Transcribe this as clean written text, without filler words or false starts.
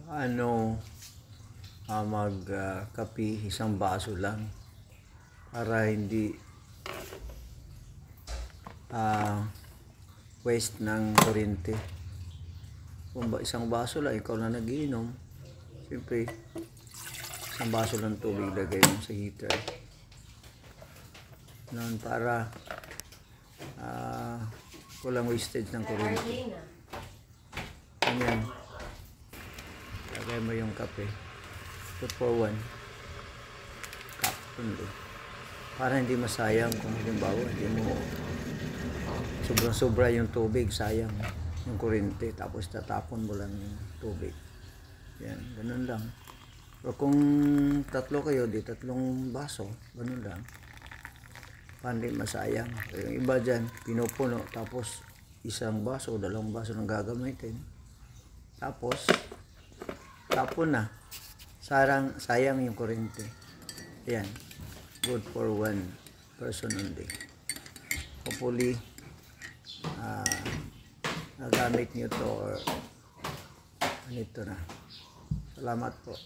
Ano, magkape, isang baso lang para hindi waste ng kuryente. Kung isang baso lang, ikaw na nagiinom, siyempre isang baso lang tubig lagay mo sa heater noon para walang wastage ng kuryente. Ganyan, lagay mo yung kape 2 for 1 cup only para hindi masayang. Kung halimbawa hindi mo sobra yung tubig, sayang yung kuryente, tapos tatapon mo lang yung tubig. Yan, ganun lang. O kung tatlo kayo, di 3 baso, ganun lang, para hindi masayang. Yung iba dyan, pinupuno, tapos 1 baso o 2 baso nang gagamitin, tapos tapon na. Sayang yung kuryente. Yan, good for 1 person only. Hopefully nagamit nyo to or nito na. Salamat po.